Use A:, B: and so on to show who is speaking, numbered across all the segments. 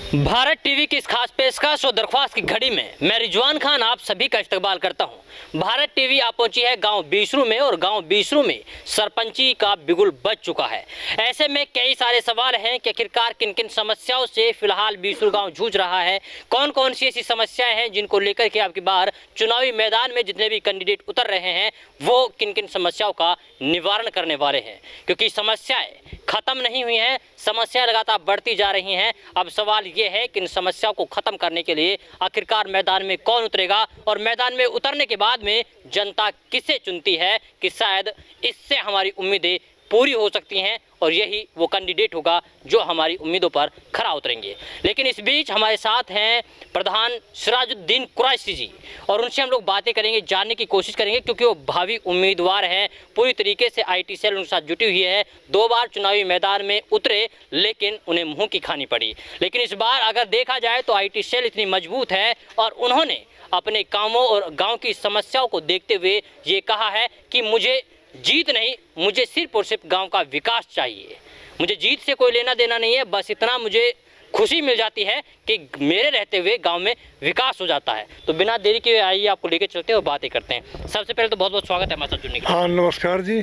A: Bharat TV की इस खास पेशकश और दरख्वास्त की घड़ी में मैं रिजवान खान आप सभी का इस्तकबाल करता हूं। भारत टीवी आप पहुंची है गांव बीसरू में और गांव बीसरू में सरपंची का बिगुल बज चुका है। ऐसे में कई सारे सवाल हैं कि आखिरकार किन किन समस्याओं से फिलहाल बीसरू गांव जूझ रहा है, कौन कौन सी ऐसी समस्याएं हैं जिनको लेकर के आपकी बार चुनावी मैदान में जितने भी कैंडिडेट उतर रहे हैं वो किन किन समस्याओं का निवारण करने वाले हैं, क्योंकि समस्याएं खत्म नहीं हुई हैं, समस्याएं लगातार बढ़ती जा रही हैं। अब सवाल ये है कि इन समस्याओं को खत्म करने के लिए आखिरकार मैदान में कौन उतरेगा और मैदान में उतरने के बाद में जनता किसे चुनती है कि शायद इससे हमारी उम्मीदें पूरी हो सकती हैं और यही वो कैंडिडेट होगा जो हमारी उम्मीदों पर खरा उतरेंगे। लेकिन इस बीच हमारे साथ हैं प्रधान सिराजुद्दीन कुरैशी जी और उनसे हम लोग बातें करेंगे, जानने की कोशिश करेंगे, क्योंकि वो भावी उम्मीदवार हैं। पूरी तरीके से आईटी सेल उनके साथ जुटी हुई है, 2 बार चुनावी मैदान में उतरे लेकिन उन्हें मुँह की खानी पड़ी। लेकिन इस बार अगर देखा जाए तो आईटी सेल इतनी मजबूत है और उन्होंने अपने कामों और गाँव की समस्याओं को देखते हुए ये कहा है कि मुझे जीत नहीं, मुझे सिर्फ और सिर्फ गांव का विकास चाहिए। मुझे जीत से कोई लेना देना नहीं है, बस इतना मुझे खुशी मिल जाती है कि मेरे रहते हुए गांव में विकास हो जाता है। तो बिना देरी के आइए आपको लेके चलते हैं और बातें करते हैं। सबसे पहले तो बहुत बहुत स्वागत है हमारे साथ जुड़ने के लिए।
B: हाँ, नमस्कार जी।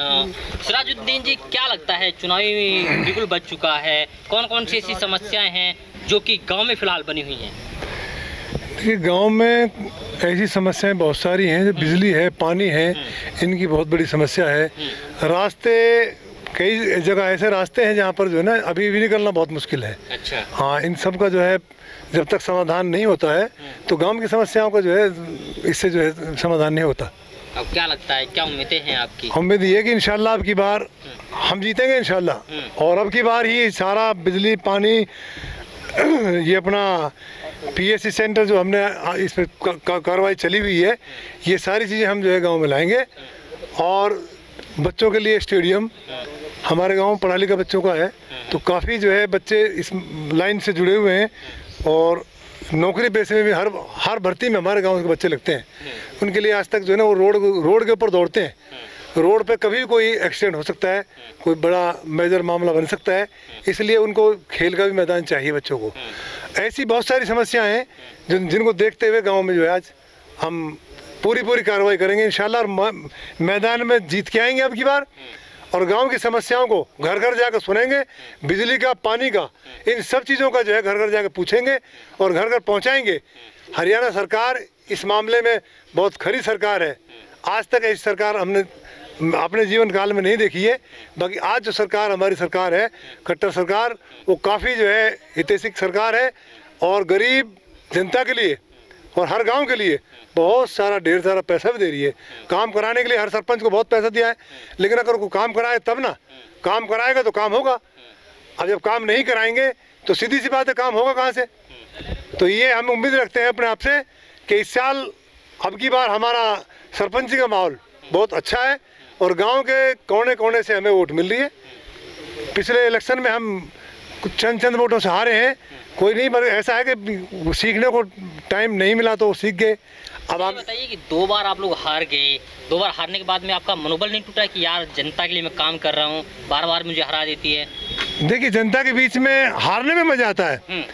A: सिराजुद्दीन जी, क्या लगता है चुनावी बिगुल बज चुका है, कौन कौन सी ऐसी समस्याएं हैं जो कि गाँव में फिलहाल बनी हुई हैं?
B: देखिए, गांव में ऐसी समस्याएं बहुत सारी हैं, जो बिजली है, पानी है, इनकी बहुत बड़ी समस्या है। रास्ते, कई जगह ऐसे रास्ते हैं जहां पर जो है ना अभी भी निकलना बहुत मुश्किल है।
A: अच्छा।
B: हाँ, इन सब का जो है जब तक समाधान नहीं होता है तो गांव की समस्याओं का जो है इससे जो है समाधान नहीं होता।
A: अब क्या लगता है, क्या उम्मीदें हैं आपकी?
B: उम्मीद ये कि इंशाल्लाह अब की बार हम जीतेंगे इंशाल्लाह, और अब की बार ही सारा बिजली, पानी, ये अपना पीएससी सेंटर जो हमने इस पर कार्रवाई चली हुई है, ये सारी चीज़ें हम जो है गांव में लाएंगे। और बच्चों के लिए स्टेडियम, हमारे गांव में पढ़ा लिखा बच्चों का है, तो काफ़ी जो है बच्चे इस लाइन से जुड़े हुए हैं और नौकरी पेशे में भी हर भर्ती में हमारे गांव के बच्चे लगते हैं। उनके लिए आज तक जो है ना वो रोड के ऊपर दौड़ते हैं। रोड पे कभी कोई एक्सीडेंट हो सकता है, कोई बड़ा मेजर मामला बन सकता है, इसलिए उनको खेल का भी मैदान चाहिए बच्चों को। ऐसी बहुत सारी समस्याएं हैं जिनको देखते हुए गांव में जो है आज हम पूरी कार्रवाई करेंगे इंशाल्लाह, और मैदान में जीत के आएंगे अब की बार। और गांव की समस्याओं को घर घर जाकर सुनेंगे, बिजली का, पानी का, इन सब चीज़ों का जो है घर घर जाकर पूछेंगे और घर घर पहुँचाएँगे। हरियाणा सरकार इस मामले में बहुत खरी सरकार है। आज तक ऐसी सरकार हमने अपने जीवन काल में नहीं देखी है। बाकी आज जो सरकार हमारी सरकार है, खट्टर सरकार, वो काफ़ी जो है हितैषी सरकार है और गरीब जनता के लिए और हर गांव के लिए बहुत सारा, ढेर सारा पैसा भी दे रही है। काम कराने के लिए हर सरपंच को बहुत पैसा दिया है, लेकिन अगर वो काम कराए तब ना, काम कराएगा तो काम होगा। अब जब काम नहीं कराएंगे तो सीधी सी बात है, काम होगा कहाँ से? तो ये हम उम्मीद रखते हैं अपने आप से कि इस साल अब की बार हमारा सरपंची का माहौल बहुत अच्छा है और गांव के कोने कोने से हमें वोट मिल रही है। पिछले इलेक्शन में हम कुछ चंद वोटों से हारे हैं, कोई नहीं, पर ऐसा है कि सीखने को टाइम नहीं मिला तो वो सीख गए। अब आप
A: बताइए कि 2 बार आप लोग हार गए, 2 बार हारने के बाद में आपका मनोबल नहीं टूटा कि यार जनता के लिए मैं काम कर रहा हूँ, बार बार मुझे हरा देती है?
B: देखिए, जनता के बीच में हारने में मजा आता है,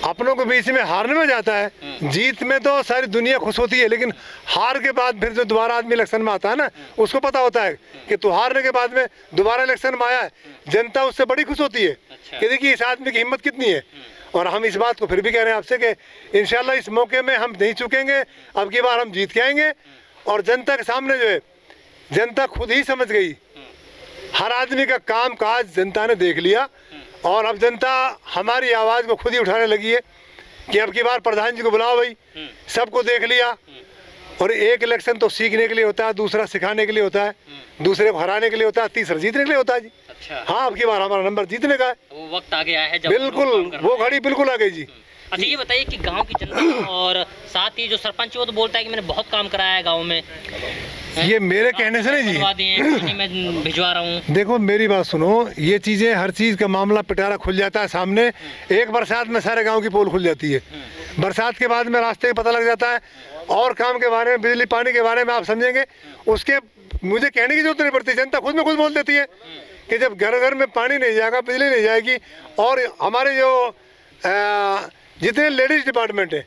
B: अपनों के बीच में हारने में जाता है। जीत में तो सारी दुनिया खुश होती है, लेकिन हार के बाद फिर जो दोबारा आदमी इलेक्शन में आता है ना, उसको पता होता है कि तू हारने के बाद में दोबारा इलेक्शन में आया है, जनता उससे बड़ी खुश होती है।
A: अच्छा।
B: कि देखिए इस आदमी की हिम्मत कितनी है। और हम इस बात को फिर भी कह रहे हैं आपसे कि इंशाल्लाह इस मौके में हम नहीं चुकेंगे, अब की बार हम जीत के आएंगे। और जनता के सामने जो है, जनता खुद ही समझ गई, हर आदमी का काम काज जनता ने देख लिया और अब जनता हमारी आवाज़ को खुद ही उठाने लगी है कि अब की बार प्रधान जी को बुलाओ भाई, सबको देख लिया। और एक इलेक्शन तो सीखने के लिए होता है, दूसरा सिखाने के लिए होता है, दूसरे को हराने के लिए होता है, तीसरा जीतने के लिए होता है जी।
A: अच्छा।
B: हाँ, अब की बार हमारा नंबर जीतने का है।
A: वो वक्त आ गया है जब
B: बिल्कुल, वो घड़ी बिल्कुल आ गई जी।
A: अच्छा, ये बताइए कि गांव की जनता और साथ ही जो सरपंच है वो तो बोलता है कि मैंने बहुत काम कराया है गांव में,
B: ये मेरे कहने से नहीं जी,
A: मैं भिजवा रहा हूँ।
B: देखो मेरी बात सुनो, ये चीज़ें, हर चीज़ का मामला पिटारा खुल जाता है सामने। एक बरसात में सारे गांव की पोल खुल जाती है, बरसात के बाद में रास्ते का पता लग जाता है, और काम के बारे में, बिजली पानी के बारे में आप समझेंगे, उसके मुझे कहने की जरूरत नहीं पड़ती, जनता खुद में खुद बोल देती है कि जब घर घर में पानी नहीं जाएगा, बिजली नहीं जाएगी और हमारे जो जितने लेडीज़ डिपार्टमेंट है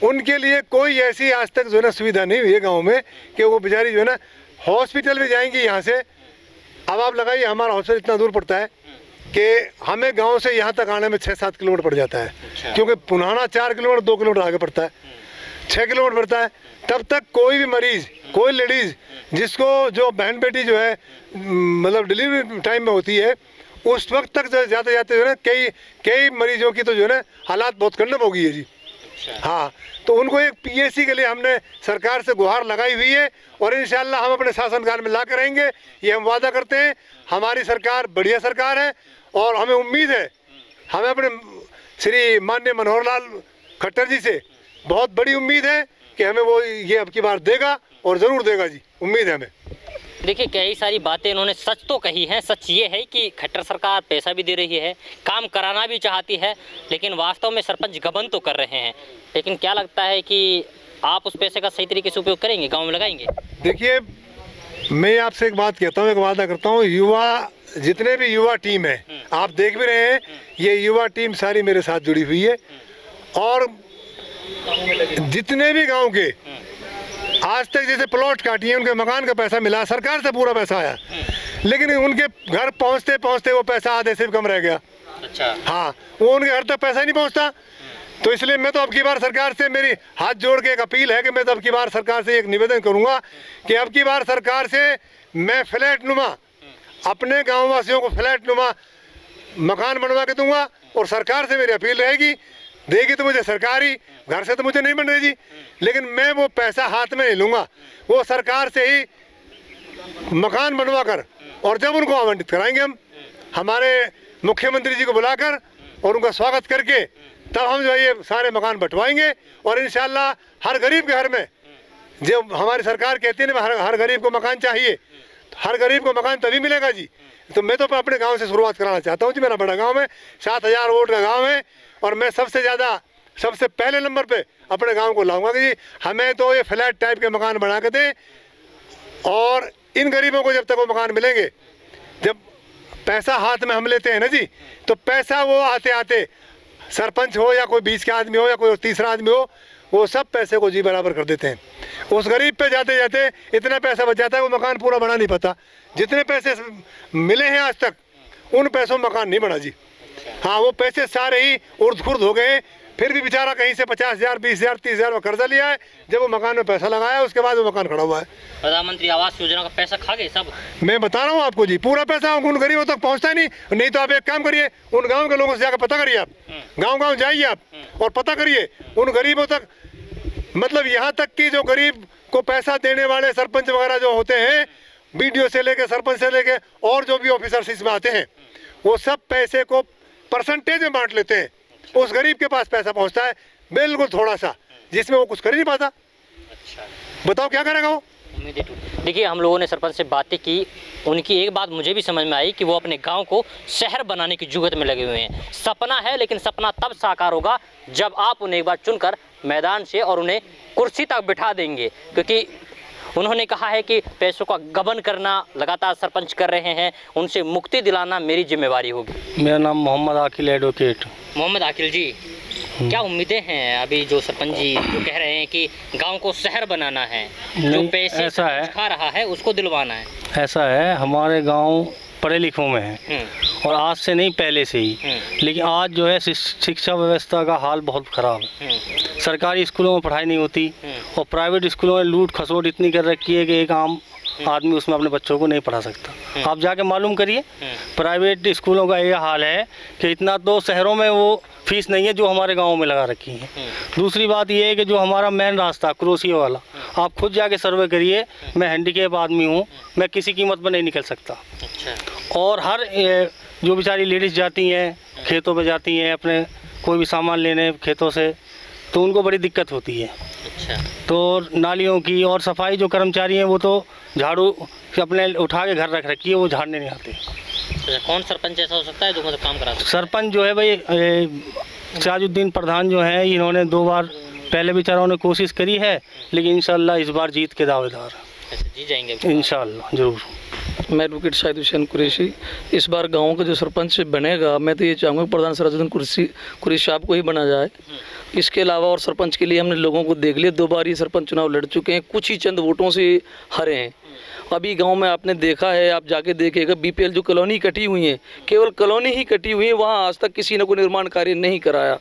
B: उनके लिए कोई ऐसी आज तक जो है ना सुविधा नहीं हुई है गाँव में कि वो बेचारी जो है ना हॉस्पिटल भी जाएंगी यहाँ से। अब आप लगाइए हमारा हॉस्पिटल इतना दूर पड़ता है कि हमें गांव से यहाँ तक आने में 6-7 किलोमीटर पड़ जाता है। क्योंकि पुनाना 4 किलोमीटर 2 किलोमीटर आगे पड़ता है, 6 किलोमीटर पड़ता है। तब तक कोई भी मरीज़, कोई लेडीज़ जिसको जो बहन बेटी जो है मतलब डिलीवरी टाइम में होती है, उस वक्त तक जाते जाते जो है ना कई मरीजों की तो जो है ना हालात बहुत कठिन हो गई है जी। हाँ, तो उनको एक पीएससी के लिए हमने सरकार से गुहार लगाई हुई है और इंशाल्लाह हम अपने शासनकाल में ला कर रहेंगे, ये हम वादा करते हैं। हमारी सरकार बढ़िया सरकार है और हमें उम्मीद है, हमें अपने श्री माननीय मनोहर लाल खट्टर जी से बहुत बड़ी उम्मीद है कि हमें वो ये अब की बार देगा और ज़रूर देगा जी, उम्मीद है हमें।
A: देखिए कई सारी बातें इन्होंने सच तो कही हैं। सच ये है कि खट्टर सरकार पैसा भी दे रही है, काम कराना भी चाहती है, लेकिन वास्तव में सरपंच गबन तो कर रहे हैं। लेकिन क्या लगता है कि आप उस पैसे का सही तरीके से उपयोग करेंगे, गांव में लगाएंगे?
B: देखिए मैं आपसे एक बात कहता हूँ, एक वादा करता हूँ, युवा जितने भी युवा टीम है आप देख भी रहे हैं, ये युवा टीम सारी मेरे साथ जुड़ी हुई है और जितने भी गाँव के आज तक जैसे प्लॉट काटी है उनके मकान का पैसा मिला, सरकार से पूरा पैसा आया, लेकिन उनके घर पहुंचते पहुंचते वो पैसा आधे से भी कम रह गया।
A: अच्छा।
B: हाँ, वो उनके घर तक पैसा नहीं पहुंचता। तो इसलिए मैं तो अब की बार सरकार से मेरी हाथ जोड़ के एक अपील है कि मैं तो अब की बार सरकार से एक निवेदन करूंगा कि अब की बार सरकार से मैं फ्लैट नुमा अपने गाँव वासियों को फ्लैट नुमा मकान बनवा के दूंगा और सरकार से मेरी अपील रहेगी, देगी तो मुझे सरकारी, घर से तो मुझे नहीं बन रही जी, लेकिन मैं वो पैसा हाथ में नहीं लूँगा, वो सरकार से ही मकान बनवा कर और जब उनको आवंटित कराएंगे हम हमारे मुख्यमंत्री जी को बुलाकर और उनका स्वागत करके तब हम जो है ये सारे मकान बंटवाएंगे और इंशाल्लाह हर गरीब के घर में, जब हमारी सरकार कहती है ना हर गरीब को मकान चाहिए, तो हर गरीब को मकान तभी मिलेगा जी। तो मैं तो अपने गाँव से शुरुआत कराना चाहता हूँ जी। मेरा बड़ा गाँव है, 7,000 वोट का गाँव है और मैं सबसे पहले नंबर पे अपने गांव को लाऊंगा कि जी हमें तो ये फ्लैट टाइप के मकान बना के दें और इन गरीबों को जब तक वो मकान मिलेंगे, जब पैसा हाथ में हम लेते हैं ना जी, तो पैसा वो आते आते सरपंच हो या कोई बीच का आदमी हो या कोई तीसरा आदमी हो, वो सब पैसे को जी बराबर कर देते हैं। उस गरीब पे जाते जाते इतना पैसा बच जाता है वो मकान पूरा बना नहीं पाता। जितने पैसे मिले हैं आज तक उन पैसों में मकान नहीं बना जी। हाँ, वो पैसे सारे ही उर्द-खुर्द हो गए, फिर भी बेचारा कहीं से 50,000, 20,000, 30,000 कर्जा लिया है, जब वो मकान में पैसा लगाया उसके बाद वो मकान खड़ा हुआ है।
A: प्रधानमंत्री आवास योजना का पैसा खा गए सब।
B: मैं बता रहा हूँ आपको जी, पूरा पैसा उन गरीबों तक पहुँचता नहीं तो आप एक काम करिए, उन गाँव के लोगों से जाकर पता करिए, आप गाँव जाइए आप और पता करिए उन गरीबों तक, मतलब यहाँ तक कि जो गरीब को पैसा देने वाले सरपंच वगैरह जो होते हैं, BDO से लेके सरपंच से लेके और जो भी ऑफिसर्स इसमें आते हैं, वो सब पैसे को परसेंटेज में बांट लेते हैं। उस गरीब के पास पैसा पहुंचता है बिल्कुल थोड़ा सा, जिसमें वो कुछ कर ही नहीं पाता।
A: अच्छा,
B: बताओ क्या करेगा वो।
A: देखिए हम लोगों ने सरपंच से बातें की, उनकी एक बात मुझे भी समझ में आई कि वो अपने गांव को शहर बनाने की जुगत में लगे हुए हैं। सपना है, लेकिन सपना तब साकार होगा जब आप उन्हें एक बार चुनकर मैदान से और उन्हें कुर्सी तक बिठा देंगे, क्योंकि उन्होंने कहा है कि पैसों का गबन करना लगातार सरपंच कर रहे हैं, उनसे मुक्ति दिलाना मेरी जिम्मेवारी होगी।
C: मेरा नाम मोहम्मद आकिल एडवोकेट।
A: मोहम्मद आकिल जी, क्या उम्मीदें हैं अभी जो सरपंच जी जो कह रहे हैं कि गांव को शहर बनाना है, जो पैसे
C: ऐसा है,
A: खा रहा है उसको दिलवाना है? ऐसा
C: है, हमारे गांव पढ़े लिखों में है और आज से नहीं पहले से ही, लेकिन आज जो है शिक्षा व्यवस्था का हाल बहुत ख़राब है। सरकारी स्कूलों में पढ़ाई नहीं होती और प्राइवेट स्कूलों में लूट खसोट इतनी कर रखी है कि एक आम आदमी उसमें अपने बच्चों को नहीं पढ़ा सकता। आप जाके मालूम करिए, प्राइवेट स्कूलों का ये हाल है कि इतना तो शहरों में वो फीस नहीं है जो हमारे गाँव में लगा रखी है। दूसरी बात ये है कि जो हमारा मेन रास्ता क्रोसिया वाला, आप खुद जाके सर्वे करिए, मैं हैंडीकैप आदमी हूँ, मैं किसी कीमत पर नहीं निकल सकता। और हर जो बेचारी लेडीज़ जाती हैं खेतों पे जाती हैं अपने कोई भी सामान लेने खेतों से, तो उनको बड़ी दिक्कत होती है। तो नालियों की और सफाई जो कर्मचारी हैं वो तो झाड़ू अपने उठा के घर रख रखी है, वो झाड़ने नहीं आते।
A: कौन सरपंच ऐसा हो सकता है जो मतलब काम करा सकता है? सरपंच
C: जो है भाई सिराजुद्दीन प्रधान जो हैं, इन्होंने 2 बार पहले बेचारों ने कोशिश करी है, लेकिन इंशाल्लाह इस बार जीत के दावेदार।
A: जी जाएंगे
C: इंशाल्लाह ज़रूर।
D: मैं एडवोकेट शाहिद हुसैन कुरैशी। इस बार गांव का जो सरपंच बनेगा, मैं तो ये चाहूँगा प्रधान सिराजुद्दीन कुरैशी साहब को ही बना जाए इसके अलावा और सरपंच के लिए हमने लोगों को देख लिया, 2 बार ये सरपंच चुनाव लड़ चुके हैं, कुछ ही चंद वोटों से हरे हैं। अभी गांव में आपने देखा है, आप जाके देखिएगा, बीपीएल जो कॉलोनी कटी हुई है, केवल कॉलोनी ही कटी हुई है, वहाँ आज तक किसी ने कोई निर्माण कार्य नहीं कराया।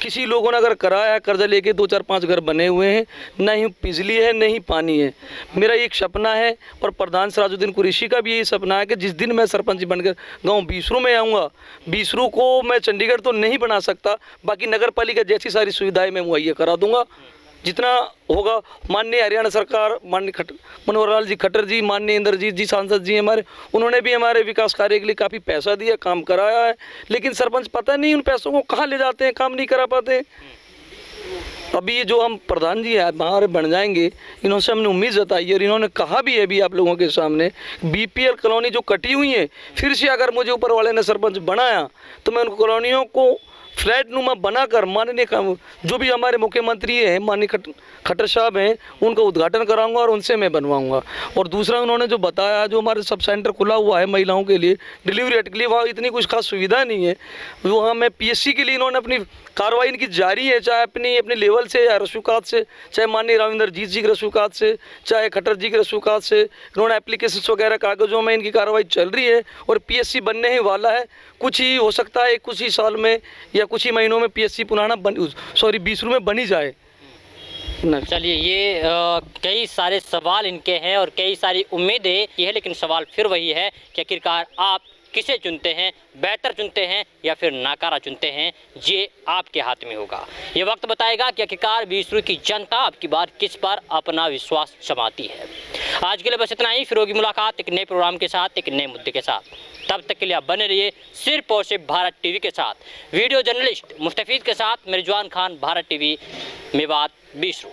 D: किसी लोगों ने अगर कराया, कर्जा लेके 2-4-5 घर बने हुए हैं, न ही बिजली है न ही पानी है। मेरा एक सपना है और प्रधान सिराजुद्दीन कुरैशी का भी यही सपना है कि जिस दिन मैं सरपंच बनकर गांव बीसरू में आऊँगा, बीसरू को मैं चंडीगढ़ तो नहीं बना सकता, बाकी नगर पालिका जैसी सारी सुविधाएं मैं मुहैया करा दूंगा जितना होगा। माननीय हरियाणा सरकार, माननीय मनोहर लाल जी खट्टर जी, माननीय इंद्रजीत जी सांसद जी हमारे, उन्होंने भी हमारे विकास कार्य के लिए काफ़ी पैसा दिया, काम कराया है, लेकिन सरपंच पता नहीं उन पैसों को कहाँ ले जाते हैं, काम नहीं करा पाते। अभी ये जो हम प्रधान जी है हमारे बन जाएंगे, इन्होंने हमने उम्मीद जताई है और इन्होंने कहा भी है भी आप लोगों के सामने, बीपीएल कॉलोनी जो कटी हुई है, फिर से अगर मुझे ऊपर वाले ने सरपंच बनाया तो मैं उन कॉलोनियों को फ्लैट नुमा बनाकर माननीय जो भी हमारे मुख्यमंत्री हैं, माननीय खट्टर साहब हैं, उनका उद्घाटन कराऊंगा और उनसे मैं बनवाऊंगा। और दूसरा उन्होंने जो बताया, जो हमारे सब सेंटर खुला हुआ है महिलाओं के लिए, डिलीवरी हट के लिए, वहाँ इतनी कुछ खास सुविधा नहीं है। वहाँ में पीएससी के लिए इन्होंने अपनी कार्रवाई इनकी जारी है, चाहे अपने लेवल से या रसूखात से, चाहे माननीय राविंदरजीत जी के रसूखात से, चाहे खट्टर जी के रसूखात से, इन्होंने एप्लीकेशन वगैरह कागजों में इनकी कार्रवाई चल रही है और पीएससी बनने ही वाला है। कुछ ही हो सकता है कुछ ही साल में या कुछ ही महीनों में पीएससी पुराना बीसरू में बनी जाए।
A: चलिए, ये कई सारे सवाल इनके हैं और कई सारी उम्मीदें ये है, लेकिन सवाल फिर वही है कि आखिरकार आप किसे चुनते हैं, बेहतर चुनते हैं या फिर नाकारा चुनते हैं, ये आपके हाथ में होगा। ये वक्त बताएगा कि आखिरकार बीसरू की जनता आपकी बार किस पर अपना विश्वास जमाती है। आज के लिए बस इतना ही, फिर होगी मुलाकात एक नए प्रोग्राम के साथ, एक नए मुद्दे के साथ। तब तक के लिए आप बने रहिए सिर्फ और सिर्फ भारत टीवी के साथ। वीडियो जर्नलिस्ट मुस्तफीद के साथ मेरिजवान खान, भारत टीवी, मेवात, बीसरू।